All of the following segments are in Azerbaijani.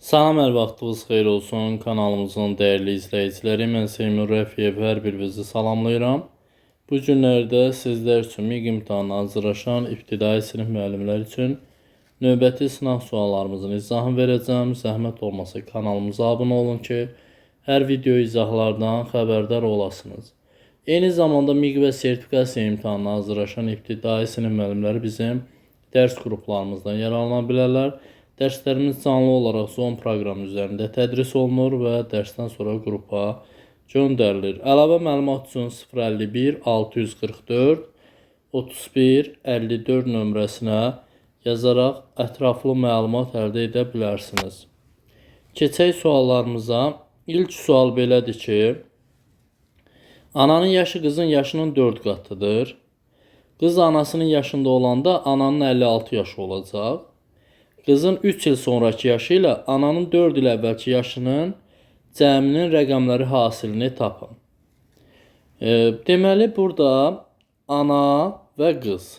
Salam, hər vaxtınız xeyir olsun. Kanalımızın dəyərli izləyiciləri, mən Seymur Rəfiyev hər birinizi salamlayıram. Bu günlərdə sizlər üçün MİQ imtahanına hazırlaşan ibtidai sinif müəllimlər üçün növbəti sınaq suallarımızın izahını verəcəm. Zəhmət olmasa kanalımıza abunə olun ki, hər video izahlardan xəbərdar olasınız. Eyni zamanda MİQ və sertifikasiya imtahanına hazırlaşan ibtidai sinif müəllimləri bizim dərs qruplarımızdan yararlana bilərlər. Dərslərimiz canlı olaraq Zoom proqramı üzərində tədris olunur və dərsdən sonra qrupa göndərilir. Əlavə məlumat üçün 051 644 31 54 nömrəsinə yazaraq ətraflı məlumat əldə edə bilərsiniz. Keçək suallarımıza. İlk sual belədir ki, ananın yaşı qızın yaşının 4 qatıdır. Qız anasının yaşında olanda ananın 56 yaşı olacaq. Qızın 3 il sonraki yaşı ilə ananın 4 il əvvəlki yaşının cəminin rəqəmləri hasilini tapın. Deməli, burada ana və qız.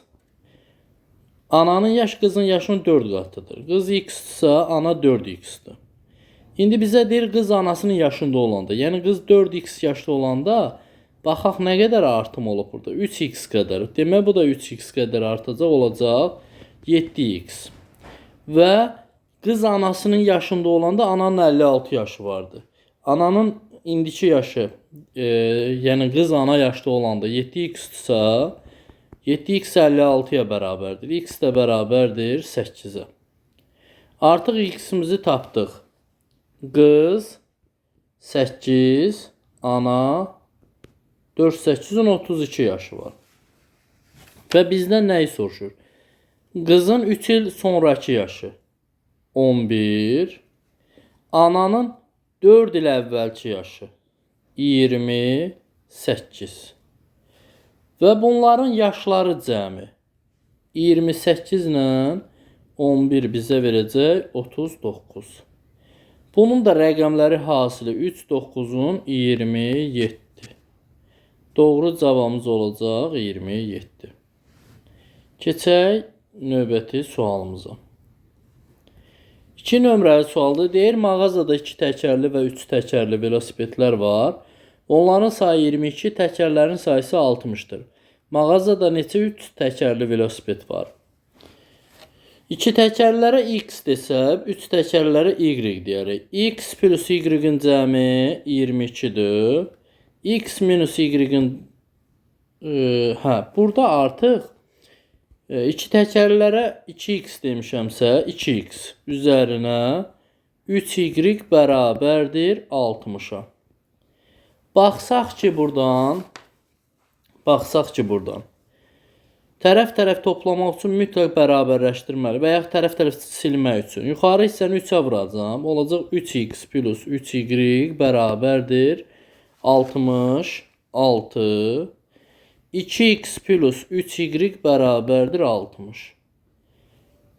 Ananın yaşı qızın yaşının 4 qatıdır. Qız x-dirsə, ana 4x-dir. İndi bizə deyir, qız anasının yaşında olanda, yəni qız 4x yaşda olanda, baxaq nə qədər artım olub burada? 3x qədər. Demək, bu da 3x qədər artacaq, olacaq 7x. Və qız anasının yaşında olanda ananın 56 yaşı vardı. Ananın indiki yaşı, yəni qız ana yaşda olanda 7x-dirsə, 7x 56-ya bərabərdir. X də bərabərdir 8-ə. Artıq x-imizi tapdıq. Qız 8, ana 4, 8-in 32 yaşı var. Və bizdən nəyi soruşur? Qızın 3 il sonraki yaşı 11, ananın 4 il əvvəlki yaşı 28 və bunların yaşları cəmi 28 ilə 11 bizə verəcək 39. Bunun da rəqəmləri hasili 3, 9-un 27. Doğru cavabımız olacaq 27. Keçək növbəti sualımıza. 2 nömrəli sualda deyir, mağazada 2 təkərli və 3 təkərli velosipedlər var. Onların sayı 22, təkərlərin sayısı 60-dır. Mağazada neçə 3 təkərli velosiped var? 2 təkərlərə x desək, 3 təkərlərə y deyərik. X plus y-in cəmi 22-dir. X minus y-in burada artıq 2 təkərlərə 2x demişəmsə, 2x üzərinə 3y bərabərdir 60-a. Baxsaq ki, buradan tərəf-tərəf toplamaq üçün mütləq bərabərləşdirməli və yaxud tərəf-tərəf silmək üçün. Yuxarı hissəni 3-ə vuracam. Olacaq 3x plus 3y bərabərdir 66. 2x plus 3y bərabərdir 60.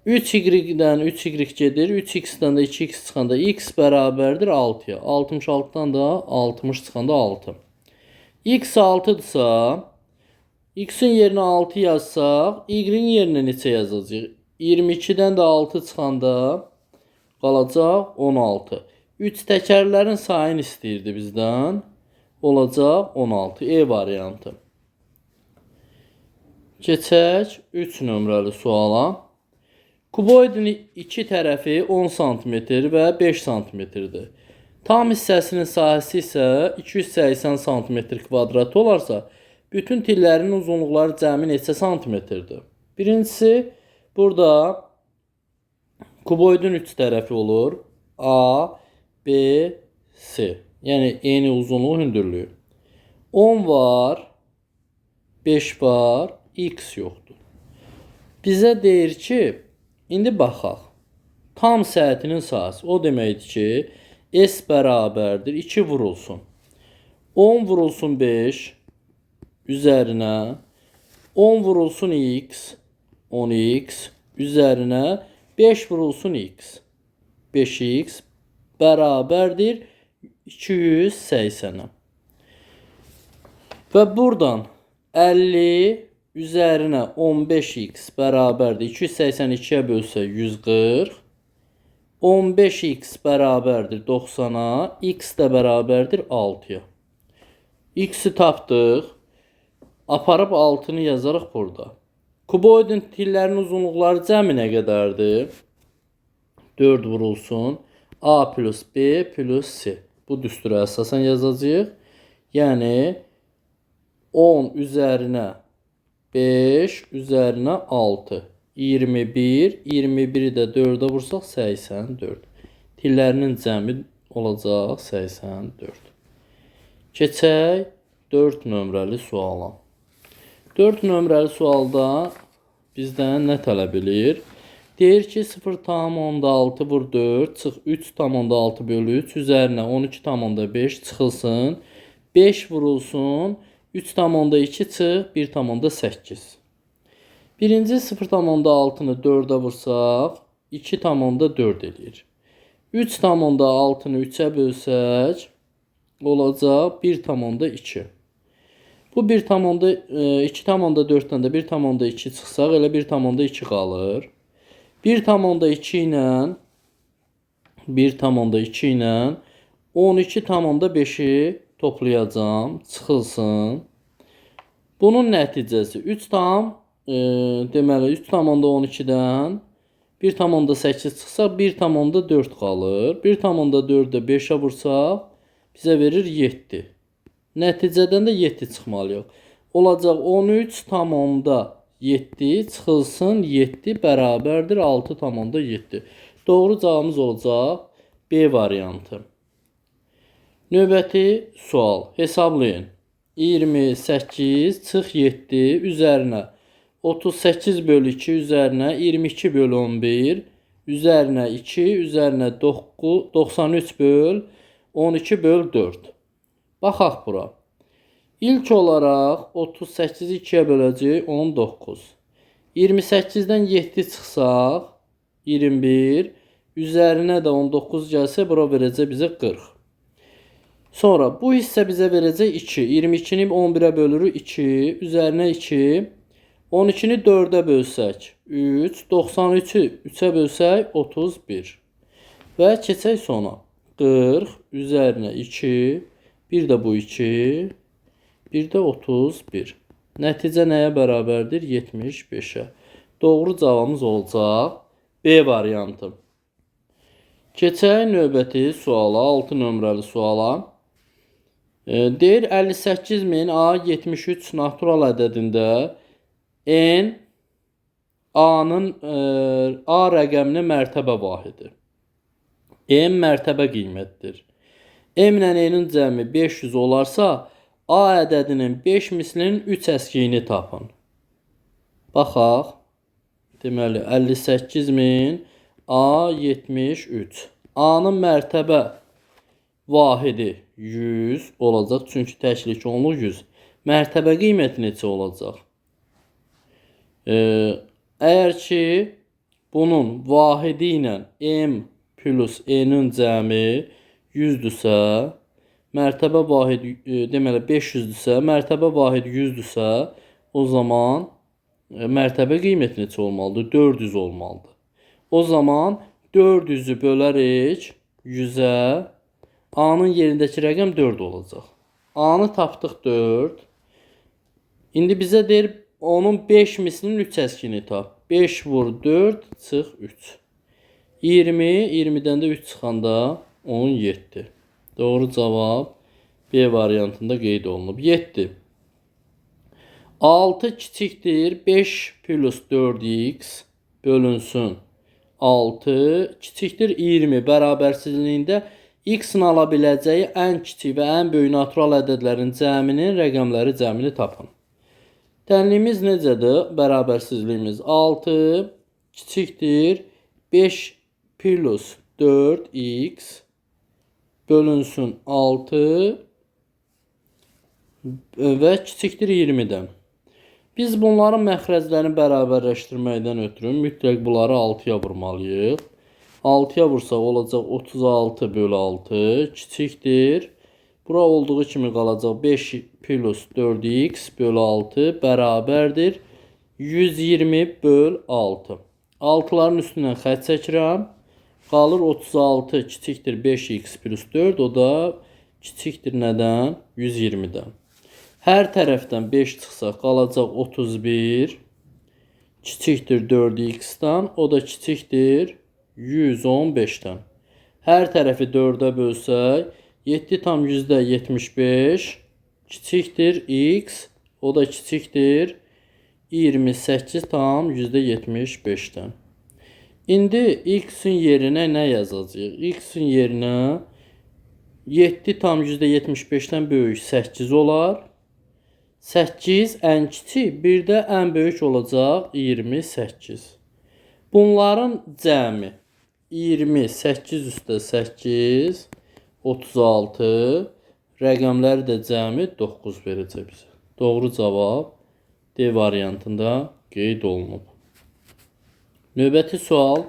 3y-dən 3y gedir. 3x-dən də 2x çıxanda x bərabərdir 6-ya. 66-dan da 60 çıxanda 6. X 6-dırsa, x-in yerinə 6 yazsaq, y-in yerinə neçə yazacaq? 22-dən də 6 çıxanda qalacaq 16. 3 təkərlərin sayını istəyirdi bizdən. Olacaq 16. E variantı. Keçək 3 nömrəli suala. Kuboidin 2 tərəfi 10 cm və 5 cm-dir. Tam hissəsinin sahəsi isə 280 cm kvadrat olarsa, bütün tillərin uzunluqları cəmi neçə santimetrdir? Birincisi, burada kuboidin 3 tərəfi olur. A, B, C. Yəni, eyni uzunluq, hündürlüyü. 10 var, 5 var, x yoxdur. Bizə deyir ki, indi baxaq. Tam səhətinin sahəsi. O deməkdir ki, S bərabərdir 2 vurulsun. 10 vurulsun 5 üzərinə. 10 vurulsun x, 10x üzərinə. 5 vurulsun x, 5x bərabərdir 280-ə. Və buradan 50 üzərinə 15x bərabərdir 282-yə bölsə 140. 15x bərabərdir 90-a, x də bərabərdir 6-ya. X-i tapdıq. Aparıb 6-nı yazarıq burada. Kuboidin tillərinin uzunluqları cəmi nə qədərdir? 4 vurulsun. A plus B plus C. Bu düstura əsasən yazacağıq. Yəni 10 üzərinə 5 üzərinə 6. 21. 21-i də 4-ə vursaq 84. Tillərinin cəmi olacaq 84. Keçək 4 nömrəli suala. 4 nömrəli sualda bizdən nə tələb edir? Deyir ki 0,6 vur 4 çıx 3,6 bölü 3 üzərinə 12,5 çıxılsın. 5 vurulsun 3,2 çıx 1,8. Birinci 0,6-nı 4-ə vursaq 2,4 edir. 3,6-nı 3-ə bölsək olacaq 1,2. Bu 2,4-dən də 1,2 çıxsaq elə 1,2 qalır. 1,2 ilə 12,5-i toplayacağam, çıxılsın. Bunun nəticəsi 3,12-dən 1,8 çıxsa 1,4 qalır. 1,4-də 5-ə vursaq bizə verir 7. Nəticədən də 7 çıxmalıyıq. Olacaq 13,7 çıxılsın 7 bərabərdir 6,7. Doğru cavabımız olacaq B variantı. Növbəti sual. Hesablayın. 28 çıx 7 üzərinə 38 bölü 2 üzərinə 22 bölü 11 üzərinə 2 üzərinə 93 böl 12 böl 4. Baxaq bura. İlk olaraq 38-i 2-yə böləcək 19. 28-dən 7 çıxsaq 21. Üzərinə də 19 gəlsə bura verəcək bizə 40. Sonra bu hissə bizə verəcək 2. 22-ni 11-ə bölürük 2. Üzərinə 2. 12-ni 4-ə bölsək 3. 93-ü 3-ə bölsək 31. Və keçək sona. 40 üzərinə 2. Bir də bu 2. Bir də 31. Nəticə nəyə bərabərdir? 75-ə. Doğru cavabımız olacaq B variantı. Keçək növbəti suala, 6 nömrəli suala. Deyir 58.000 A73 natural ədədində N A-nın A rəqəminin mərtəbə vahidi. M mərtəbə qiymətdir. M ilə N-in cəmi 500 olarsa A ədədinin 5 mislinin 3 əskiyini tapın. Baxaq. Deməli 58.000 A73. A-nın mərtəbə vahidi 100 olacaq. Çünki təşkil olunur 100. Mərtəbə qiyməti neçə olacaq? Əgər ki bunun vahidi ilə M plus N-in cəmi 100-dürsə, mərtəbə vahidi deməli 500-dürsə, mərtəbə vahidi 100-dürsə, o zaman mərtəbə qiyməti neçə olmalıdır? 400 olmalıdır. O zaman 400-ü bölərik 100-ə. A-nın yerindəki rəqəm 4 olacaq. A-nı tapdıq 4. İndi bizə deyir onun 5 mislinin 3 əskini tap. 5 vur 4 çıx 3. 20, 20-dən də 3 çıxanda 17. Doğru cavab B variantında qeyd olunub. 7. 6 kiçikdir 5 plus 4x bölünsün 6 kiçikdir 20 bərabərsizliyində x-in ala biləcəyi ən kiçik və ən böyük natural ədədlərin cəminin rəqəmləri cəmini tapın. Tənliyimiz necədir? Bərabərsizliyimiz 6 kiçikdir 5 plus 4x bölünsün 6 və kiçikdir 20-dən. Biz bunların məxrəclərini bərabərləşdirməkdən ötürü mütləq bunları 6-ya vurmalıyıq. 6-ya vursaq olacaq 36 bölü 6 kiçikdir. Bura olduğu kimi qalacaq 5 plus 4x bölü 6 bərabərdir 120 bölü 6. 6-ların üstündən xətt çəkirəm. Qalır 36 kiçikdir 5x plus 4. O da kiçikdir nədən? 120-dən. Hər tərəfdən 5 çıxsa qalacaq 31 kiçikdir 4x-dan. O da kiçikdir 115-dən. Hər tərəfi 4-ə bölsək 7 tam %75 kiçikdir x. O da kiçikdir 28 tam %75-dən. İndi x-in yerinə nə yazacağıq? X-in yerinə 7 tam %75-dən böyük 8 olar. 8 ən kiçik, bir də ən böyük olacaq 28. Bunların cəmi 28 üstə 8 36, rəqəmləri də cəmi 9 verəcək bizə. Doğru cavab D variantında qeyd olunub. Növbəti sual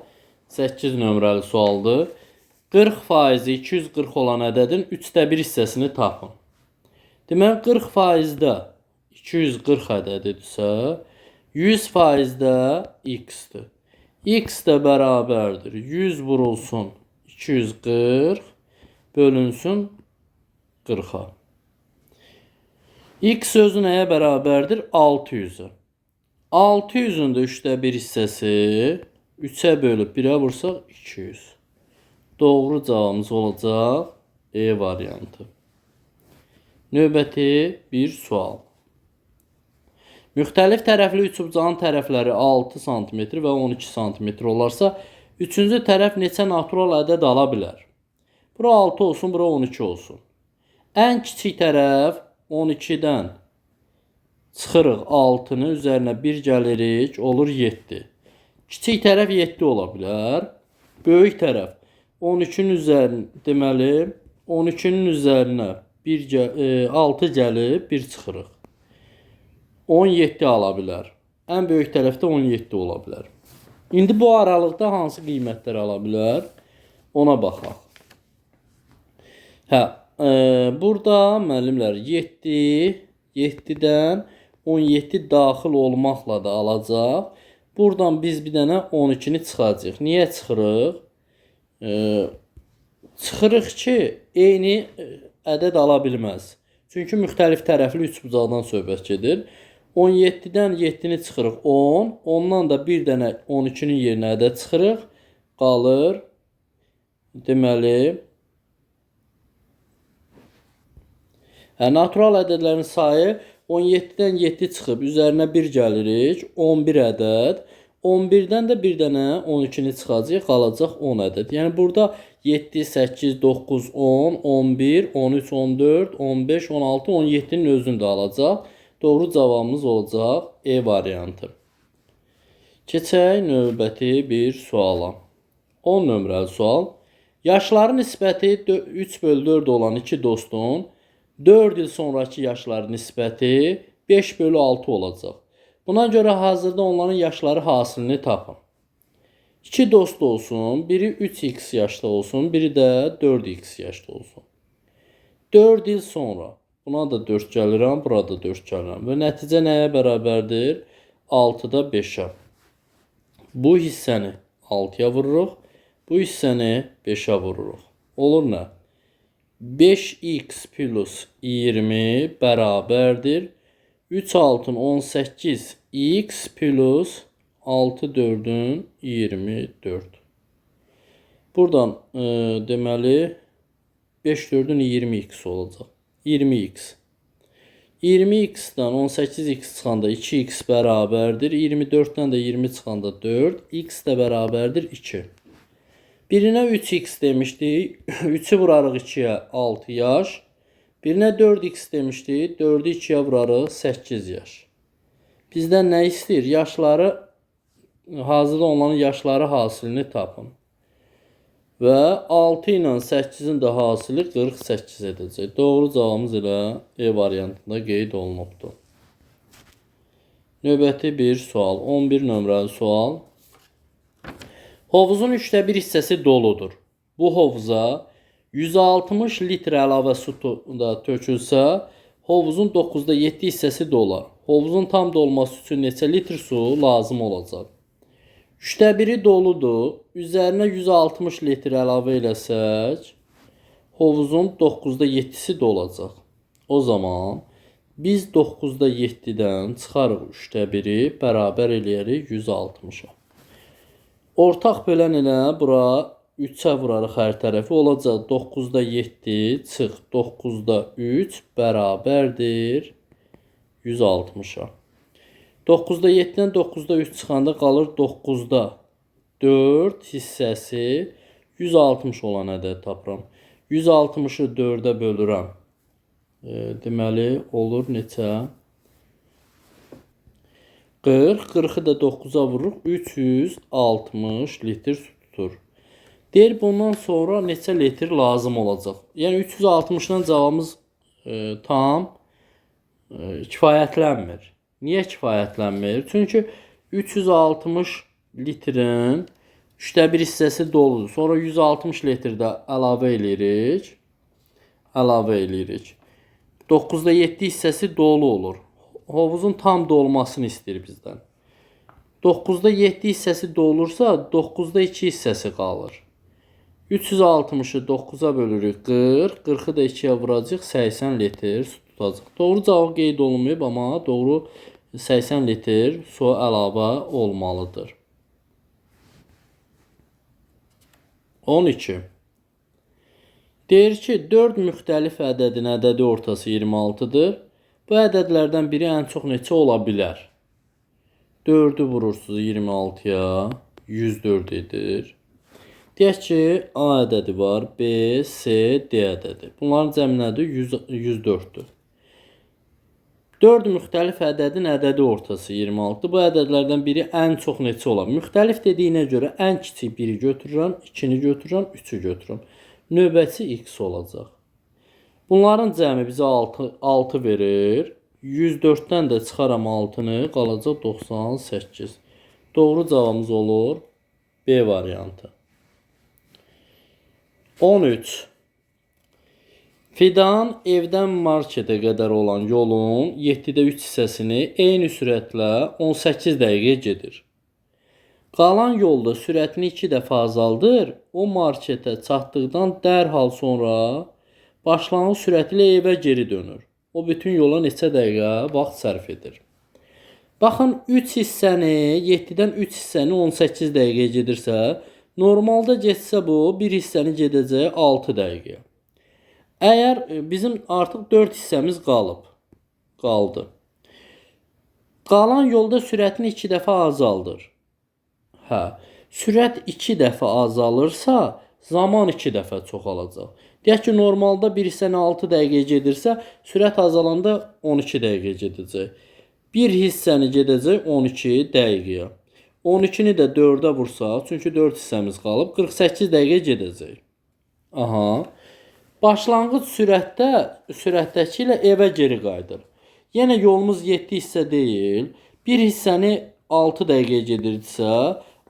8 nömrəli sualdır. 40% 240 olan ədədin 1/3 hissəsini tapın. Deməli 40%-də 240 ədədidirsə, 100%-də x-dir. X də bərabərdir 100 vurulsun 240 bölünsün 40-a. X özü nəyə bərabərdir? 600-ə. 600-ün də 1/3 hissəsi 3-ə bölüb 1-ə vursaq 200. Doğru cavabımız olacaq E variantı. Növbəti bir sual. Müxtəlif tərəfli üçbucağın tərəfləri 6 cm və 12 cm olarsa, üçüncü tərəf neçə natural ədəd ala bilər? Bura 6 olsun, bura 12 olsun. Ən kiçik tərəf 12-dən çıxırıq 6-nı, üzərinə 1 gəlirik, olur 7. Kiçik tərəf 7 ola bilər. Böyük tərəf 13-ün üzərinə, deməli 12-nin üzərinə 6 gəlib, 1 çıxırıq. 17 ala bilər. Ən böyük tərəfdə 17 ola bilər. İndi bu aralıqda hansı qiymətlər ala bilər? Ona baxaq. Burada müəllimlər 7-dən 17 daxil olmaqla da alacaq. Buradan biz bir dənə 12-ni çıxacaq. Niyə çıxırıq? Çıxırıq ki, eyni ədəd ala bilməz. Çünki müxtəlif tərəfli üçbucaqdan söhbət gedir. 17-dən 7-ni çıxırıq 10. Ondan da bir dənə 12-nin yerinə ədəd çıxırıq. Qalır. Deməli, natural ədədlərin sayı 17-dən 7 çıxıb, üzərinə 1 gəlirik. 11 ədəd. 11-dən də bir dənə 12-ni çıxacaq, qalacaq 10 ədəd. Yəni burada 7, 8, 9, 10, 11, 13, 14, 15, 16, 17-nin özünü də alacaq. Doğru cavabımız olacaq E variantı. Keçək növbəti bir suala. 10 nömrəli sual. Yaşları nisbəti 3/4 olan iki dostun 4 il sonraki yaşları nisbəti 5/6 olacaq. Buna görə hazırda onların yaşları hasilini tapın. 2 dost olsun, biri 3x yaşda olsun, biri də 4x yaşda olsun. 4 il sonra, buna da 4 gəlirəm, burada 4 gəlirəm və nəticə nəyə bərabərdir? 6-da 5-ə. Bu hissəni 6-ya vururuq, bu hissəni 5-ə vururuq. Olur nə? 5x plus 20 bərabərdir 3 altın 18 x plus 6 4'ün 24. Buradan deməli 5 4'ün 20x olacaq. 20x. 20x-dən 18x çıxanda 2x bərabərdir. 24-dən də 20 çıxanda 4. X də bərabərdir 2. Birinə 3x demişdik. 3'ü vurarıq 2'yə 6 yaş. Birinə 4x demişdik. 4'ü 2'yə vurarıq 8 yaş. Bizdən nə istəyir? Yaşları, hazırda onların yaşları hasilini tapın. Və 6 ilə 8-in də hasili 48 edəcək. Doğru cavabımız ilə E variantında qeyd olunubdur. Növbəti bir sual. 11 nömrəli sual. Hovuzun 3/1 hissəsi doludur. Bu hovuza 160 litr əlavə su da tökülsə, hovuzun 9/7 hissəsi dolar. Hovuzun tam dolması üçün neçə litr su lazım olacaq? Üçdə biri doludur. Üzərinə 160 litr əlavə eləsək, hovuzun 9'da 7'si dolacaq. O zaman biz 9'da 7'dən çıxarıq 3'də biri bərabər eləyərik 160'a. Ortaq bölən elə bura 3'ə vurarıq hər tərəfi, olacaq 9'da 7 çıx 9'da 3 bərabərdir 160'a. 9'da 7'dən 9'da 3 çıxanda qalır 9'da 4 hissəsi 160 olan ədəd tapıram. 160'ı 4'ə bölürəm. Deməli olur neçə? 40. 40'ı da 9'a vururuq. 360 litr su tutur. Deyir bundan sonra neçə litr lazım olacaq? Yəni 360'dan cavabımız tam kifayətlənmir. Niyə kifayətlənmir? Çünki 360 litrin 3'də 1 hissəsi doludur. Sonra 160 litr də əlavə eləyirik. 9'da 7 hissəsi dolu olur. Hovuzun tam dolmasını istəyir bizdən. 9'da 7 hissəsi dolursa 9'da 2 hissəsi qalır. 360'ı 9'a bölürük 40. 40'ı da 2'yə vuracaq 80 litr su tutacaq. Doğru cavab qeyd olunmayıb, amma doğru 80 litr su əlavə olmalıdır. 12. Deyir ki 4 müxtəlif ədədin ədədi ortası 26'dır. Bu ədədlərdən biri ən çox neçə ola bilər? 4'ü vurursunuz 26'ya 104 edir. Deyək ki A ədədi var, B, C, D ədədi. Bunların cəmi nədir? 104'dür. 4 müxtəlif ədədin ədədi ortası 26'dır. Bu ədədlərdən biri ən çox neçə ola? Müxtəlif dediyinə görə ən kiçik 1'i götürürəm, 2'ni götürürəm, 3'ü götürürəm. Növbəti x olacaq. Bunların cəmi bizə 6 verir. 104'dən də çıxaram 6'nı, qalacaq 98. Doğru cavabımız olur B variantı. 13. Fidan evdən marketə qədər olan yolun 7'də 3 hissəsini eyni sürətlə 18 dəqiqə gedir. Qalan yolda sürətini 2 dəfə azaldır. O marketə çatdıqdan dərhal sonra başlanğıc sürəti ilə evə geri dönür. O bütün yola neçə dəqiqə vaxt sərf edir? Baxın 3 hissəni 7'dən 3 hissəni 18 dəqiqə gedirsə, normalda getsə bu 1 hissəni gedəcək 6 dəqiqə. Əgər bizim artıq 4 hissəmiz qaldı. Qalan yolda sürətini 2 dəfə azaldır. Sürət 2 dəfə azalırsa, zaman 2 dəfə çoxalacaq. Deyək ki, normalda bir hissəni 6 dəqiqə gedirsə, sürət azalanda 12 dəqiqə gedəcək. Bir hissəni gedəcək 12 dəqiqəyə. 12'ni də 4'ə vursaq, çünki 4 hissəmiz qalıb, 48 dəqiqə gedəcək. Başlanğıc sürətdəki ilə evə geri qayıdır. Yenə yolumuz 7 hissə deyil. Bir hissəni 6 dəqiqə gedirdisə,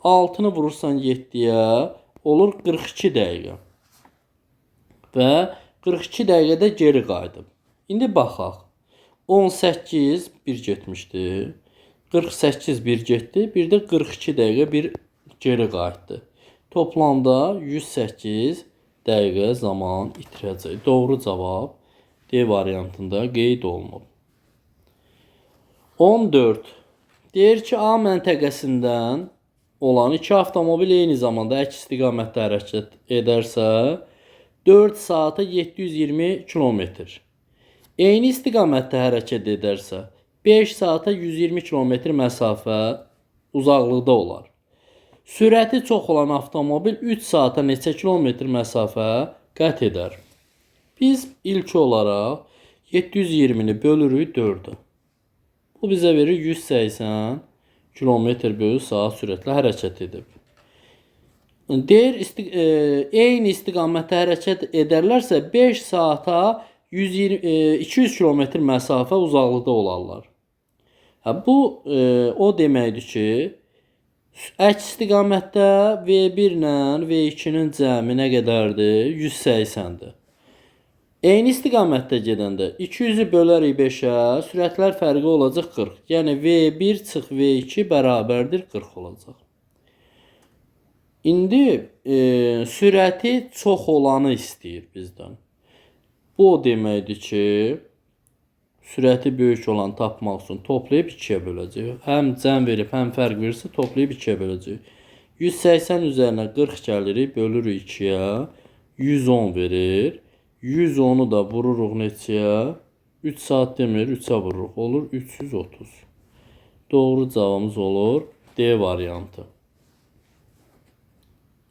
6'nı vurursan 7'yə, olur 42 dəqiqə. Və 42 dəqiqədə geri qayıdıb. İndi baxaq. 18 bir getmişdi. 48 bir getdi. Bir də 42 dəqiqə bir geri qayıtdı. Toplamda 108 dəqiqə zaman itirəcək. Doğru cavab D variantında qeyd olunub. 14. Deyir ki, A məntəqəsindən olan 2 avtomobil eyni zamanda əks istiqamətdə hərəkət edərsə, 4 saata 720 kilometr. Eyni istiqamətdə hərəkət edərsə, 5 saata 120 kilometr məsafə uzaqlıqda olar. Sürəti çox olan avtomobil 3 saata neçə kilometr məsafə qət edər? Biz ilk olaraq 720'ni bölürük 4'ə. Bu bizə verir 180 km/saat sürətlə hərəkət edib. Deyir, eyni istiqamətdə hərəkət edərlərsə 5 saata 200 kilometr məsafə uzaqlıqda olarlar. Bu o deməkdir ki, əks istiqamətdə V1 ilə V2'nin cəmi nə qədərdir? 180'dir. Eyni istiqamətdə gedəndə 200'ü bölərik 5'ə, sürətlər fərqi olacaq 40. Yəni V1 çıx V2 bərabərdir 40 olacaq. İndi sürəti çox olanı istəyir bizdən. Bu o deməkdir ki, sürəti böyük olan tapmaq üçün toplayıb 2-yə böləcəyik. Həm cəm verib, həm fərq verirsə toplayıb 2-yə böləcəyik. 180 üzərinə 40 gəlirik, bölürük 2-yə. 110 verir. 110'u da vururuq neçəyə? 3 saat demir, 3'ə vururuq. Olur 330. Doğru cavabımız olur D variantı.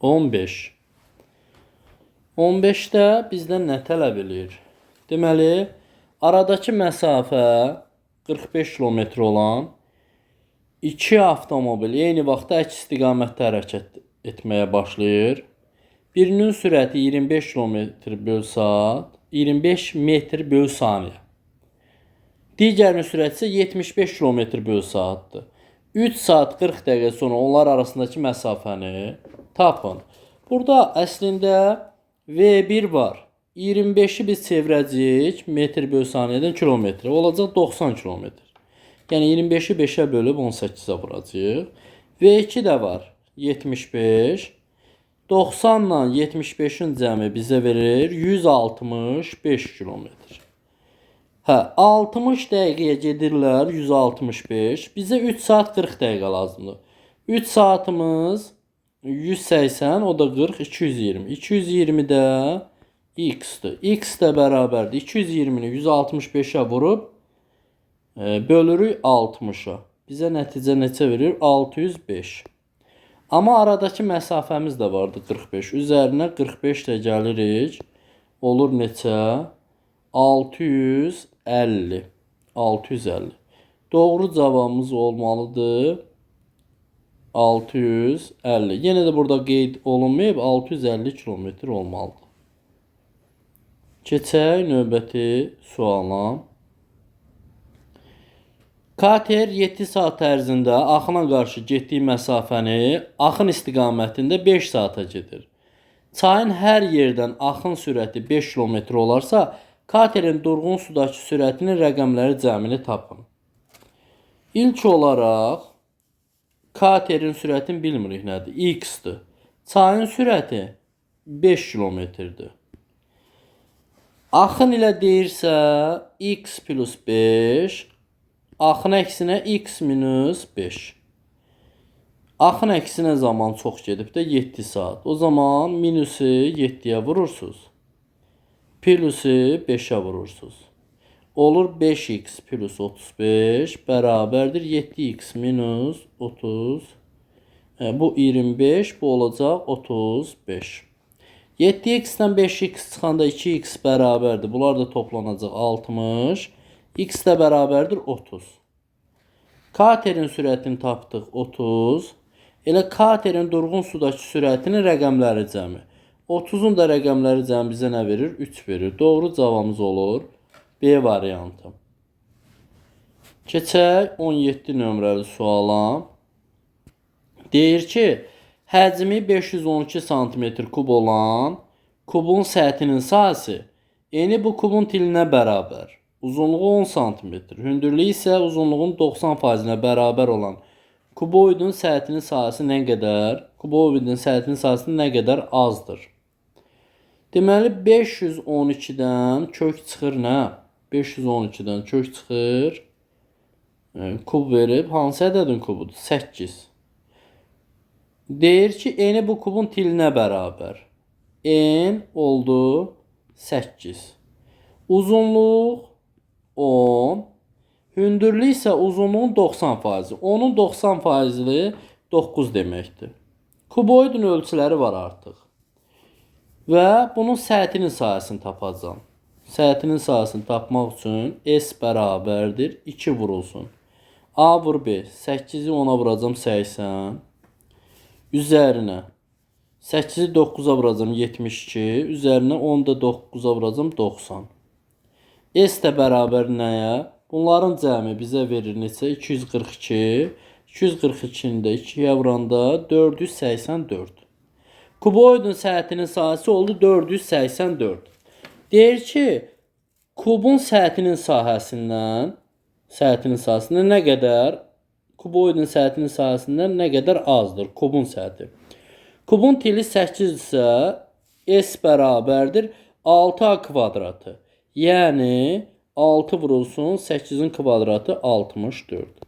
15. 15'də bizdən nə tələb edir? Deməli, aradakı məsafə 45 kilometr olan iki avtomobil eyni vaxtda əks istiqamətdə hərəkət etməyə başlayır. Birinin sürəti 25 km/saat, 25 metr/saniyə. Digərinin sürəti isə 75 km/saatdır. 3 saat 40 dəqiqə sonra onlar arasındakı məsafəni tapın. Burada əslində V1 var. 25'i biz çevirəcəyik metr/saniyədən kilometrə. Olacaq 90 kilometr. Yəni 25'i 5'ə bölüb 18'ə vuracağıq. V2 də var. 75. 90 ilə 75'in cəmi bizə verir 165 kilometr. Hə, 60 dəqiqəyə gedirlər 165. Bizə 3 saat 40 dəqiqə lazımdır. 3 saatımız 180, o da 40, 220. 220 də x-dir. X də bərabərdir. 220'ni 165'ə vurub bölürük 60'a. Bizə nəticə neçə verir? 605. Amma aradakı məsafəmiz də vardı 45. Üzərinə 45 də gəlirik. Olur neçə? 650. 650. Doğru cavabımız olmalıdır 650. Yenə də burada qeyd olunmayıb 650 kilometr olmalıdır. Keçək növbəti suala. Kater 7 saat ərzində axına qarşı getdiyi məsafəni axın istiqamətində 5 saata gedir. Çayın hər yerdən axın sürəti 5 km olarsa, katerin durğun sudakı sürətinin rəqəmləri cəmini tapın. İlk olaraq katerin sürətini bilmirik nədir? X-dir. Çayın sürəti 5 kilometrdir. Axın ilə deyirsə x plus 5, axın əksinə x minus 5. Axın əksinə zaman çox gedib də 7 saat. O zaman minusu 7'yə vurursunuz. Plusu 5'ə vurursunuz. Olur 5x plus 35 bərabərdir 7x minus 30. Bu 25, bu olacaq 35. 7x-dən 5x çıxanda 2x bərabərdir. Bunlar da toplanacaq 60. X də bərabərdir 30. Katerin sürətini tapdıq 30. Elə katerin durğun sudakı sürətinin rəqəmləri cəmi. 30'un da rəqəmləri cəmi bizə nə verir? 3 verir. Doğru cavabımız olur B variantı. Keçək 17 nömrəli suala. Deyir ki, həcmi 512 cm kub olan kubun səthinin sahəsi eni bu kubun tilinə bərabər. Uzunluğu 10 cm, hündürlüyü isə uzunluğun 90%-nə bərabər olan kuboidin səthinin sahəsi nə qədər? Kuboidin səthinin sahəsi nə qədər azdır? Deməli 512'dən kök çıxır nə? 512'dən kök çıxır. Kub verib hansı ədədin kubudur? 8. Deyir ki, eni bu kubun tilinə bərabər. En oldu 8. Uzunluq 10. Hündürlük isə uzunluğun 90%. Onun 90%-li 9 deməkdir. Kuboidin ölçüləri var artıq. Və bunun səthinin sahəsini tapacağım. Səthinin sahəsini tapmaq üçün S bərabərdir 2 vurulsun. A vur B. 8'i 10'a vuracağım 80. Üzərinə 8'i 9'a vuracağım 72. Üzərinə 10'da 9'a vuracağım 90. S də bərabər nəyə? Bunların cəmi bizə verir neçə? 242. 242'ni də 2'yə vuranda 484. Kuboidin səthinin sahəsi oldu 484. Deyir ki, kubun səthinin sahəsindən nə qədər? Kuboidin səthinin sahəsindən nə qədər azdır? Kubun səthi. Kubun teli 8 isə S bərabərdir 6A kvadratı. Yəni 6 vurulsun 8-in kvadratı 64.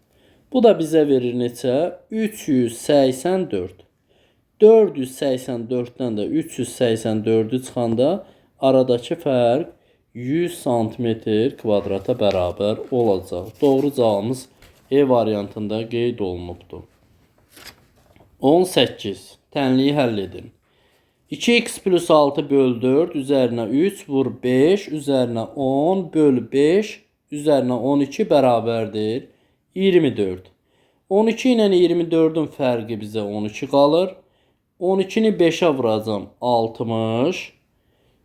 Bu da bizə verir neçə? 384. 484-dən də 384-ü çıxanda aradakı fərq 100 santimetr kvadrata bərabər olacaq. Doğru cavabımız E variantında qeyd olunubdur. 18. Tənliyi həll edin. 2x plus 6 bölü 4 üzərinə 3 vur 5 üzərinə 10 bölü 5 üzərinə 12 bərabərdir 24. 12 ilə 24-ün fərqi bizə 12 qalır. 12-ni 5-ə vuracam 60.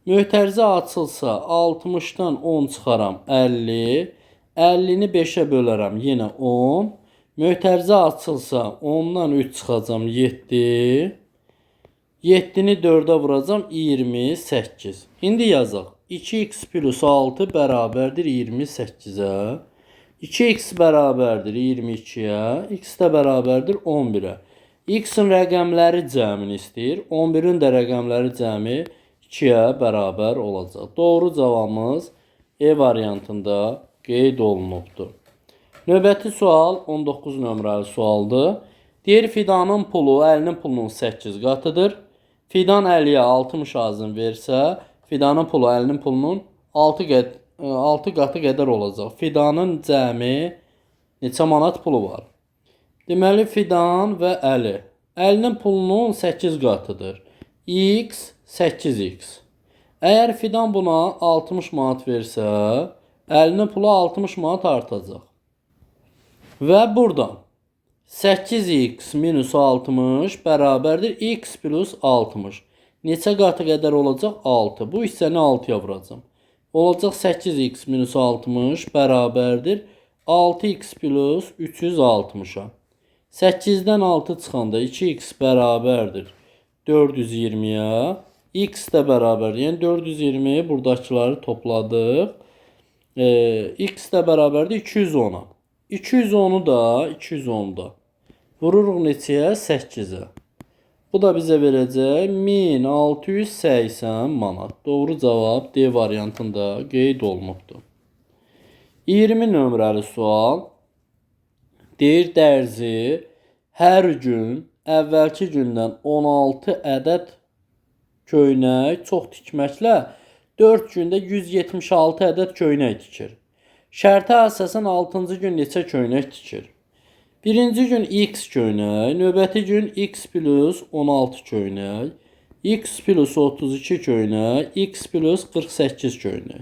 Möhtərizə açılsa 60-dan 10 çıxaram 50. 50-ni 5-ə bölərəm yenə 10. Möhtərizə açılsa 10-dan 3 çıxacam 7. 7-ni 4-ə vuracam 28. İndi yazaq. 2x plus 6 bərabərdir 28-ə. 2x bərabərdir 22-yə. X də bərabərdir 11-ə. X-in rəqəmləri cəmini istəyir. 11-in də rəqəmləri cəmi 2-yə bərabər olacaq. Doğru cavabımız E variantında qeyd olunubdur. Növbəti sual 19 nömrəli sualdır. Deyir fidanın pulu 50-nin pulunun 8 qatıdır. Fidan 50-yə 60 azın versə, fidanın pulu 50-nin pulunun 6 qatı qədər olacaq. Fidanın cəmi neçə manat pulu var? Deməli, fidan və 50. 50-nin pulunun 8 qatıdır. X 8x. Əgər fidan buna 60 manat versə, 50-nin pulu 60 manat artacaq. Və buradan 8x minus 60 bərabərdir x plus 60. Neçə qatı qədər olacaq? 6. Bu hissəni 6-ya vuracam. Olacaq 8x minus 60 bərabərdir 6x plus 360-a. 8-dən 6 çıxanda 2x bərabərdir 420-yə. X də bərabərdir. Yəni 420-yi buradakıları topladıq. X də bərabərdir 210-a. 210'u da vururuq neçəyə? 8-ə. Bu da bizə verəcək 1680 manat. Doğru cavab D variantında qeyd olunubdur. 20 nömrəli sual. Deyir dərzi hər gün əvvəlki gündən 16 ədəd köynək çox tikməklə 4 gündə 176 ədəd köynək tikir. Şərtə əsasən 6-cı gün neçə köynək tikir? Birinci gün x köynək, növbəti gün x plus 16 köynək, x plus 32 köynək, x plus 48 köynək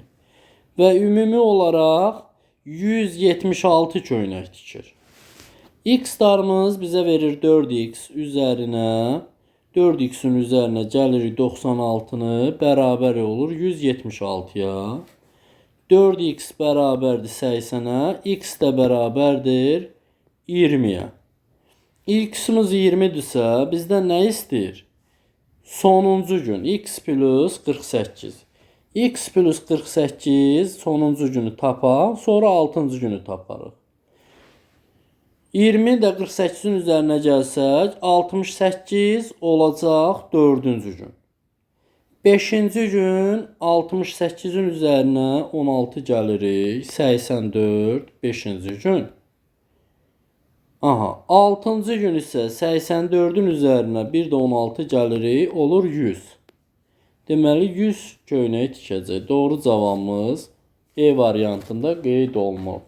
və ümumi olaraq 176 köynək tikir. X-darımız bizə verir 4x üzərinə, 4x-in üzərinə gəlirik 96-nı, bərabər olur 176-ya. 4x bərabərdir 80-ə, x də bərabərdir 20-yə. X-imiz 20-dirsə, bizdən nə istəyir? Sonuncu gün x plus 48. X plus 48 sonuncu günü tapaq, sonra 6-cı günü taparıq. 20 də 48-in üzərinə gəlsək, 68 olacaq 4-cü gün. 5-ci gün 68-in üzərinə 16 gəlirik, 84, 5-ci gün. 6-cı gün isə 84-ün üzərinə bir də 16 gəlirik, olur 100. Deməli 100 köynək tikəcək. Doğru cavabımız E variantında qeyd olunub.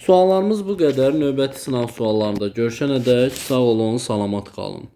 Suallarımız bu qədər. Növbəti sınav suallarında görüşənədək sağ olun, salamat qalın.